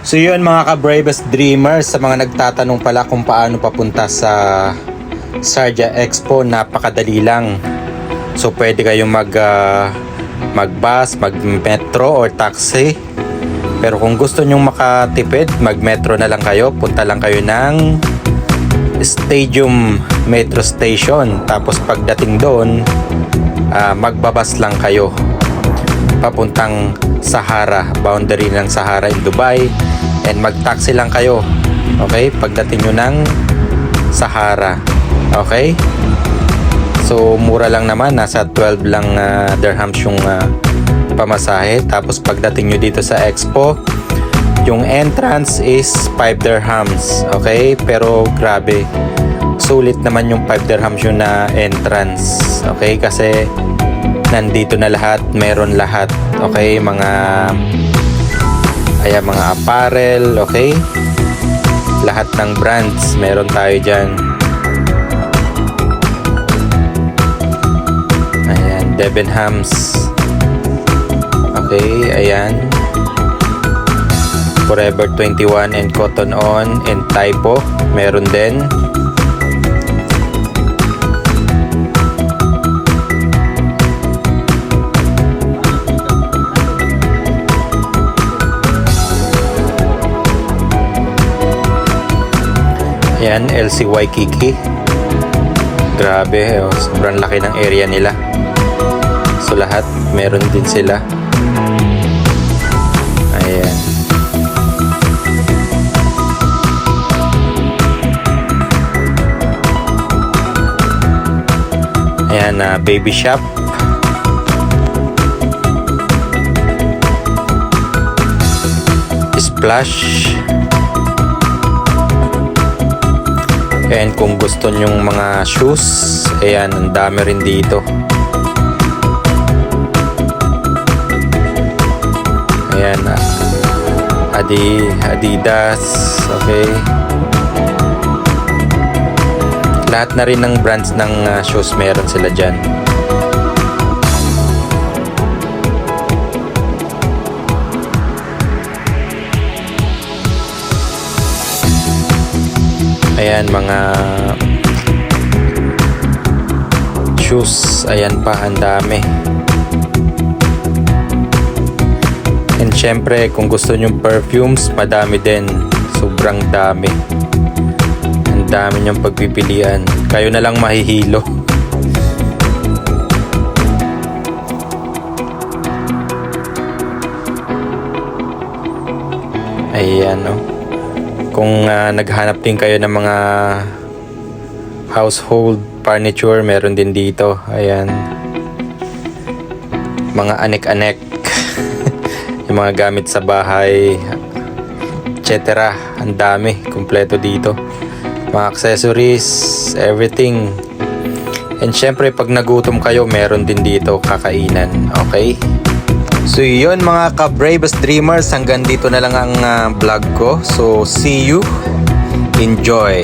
So yun mga ka-bravest dreamers, sa mga nagtatanong pala kung paano papunta sa Sharjah Expo, napakadali lang. So pwede kayong mag-bus, mag-metro or taxi. Pero kung gusto nyong makatipid, mag-metro na lang kayo. Punta lang kayo ng Stadium Metro Station. Tapos pagdating doon, magbabas lang kayo papuntang Sahara, boundary ng Sahara in Dubai, and mag-taxi lang kayo. Okay? Pagdating nyo ng Sahara. Okay? So mura lang naman, nasa 12 lang dirhams yung pamasahe. Tapos pagdating nyo dito sa Expo, yung entrance is 5 dirhams. Okay? Pero grabe, sulit naman yung 5 dirhams yung na entrance. Okay? Kasi nandito na lahat, meron lahat. Okay, mga apparel, okay? Lahat ng brands meron tayo diyan. Ayan, Debenhams. Okay, ayan. Forever 21 and Cotton On and Typo, meron din. Yan, LC Waikiki. Grabe, sobrang laki ng area nila. So lahat, meron din sila. Ayan. Ayan, baby shop. Splash. And kung gusto nyong mga shoes, ayan, ang dami rin dito. Ayan, Adidas, okay. Lahat na rin ng brands ng shoes meron sila dyan. Ayan, mga shoes. Ayan pa, ang dami. And syempre, kung gusto nyong perfumes, madami din. Sobrang dami. Ang dami nyong pagpipilian. Kayo na lang mahihilo. Ayan, no? Kung naghanap din kayo ng mga household furniture, meron din dito. Ayan. Mga anek-anek. Yung mga gamit sa bahay, etc. Ang dami. Kompleto dito. Mga accessories, everything. And syempre, pag nagutom kayo, meron din dito kakainan. Okay? So yun mga ka-bravest dreamers, hanggang dito na lang ang vlog ko. So see you, enjoy.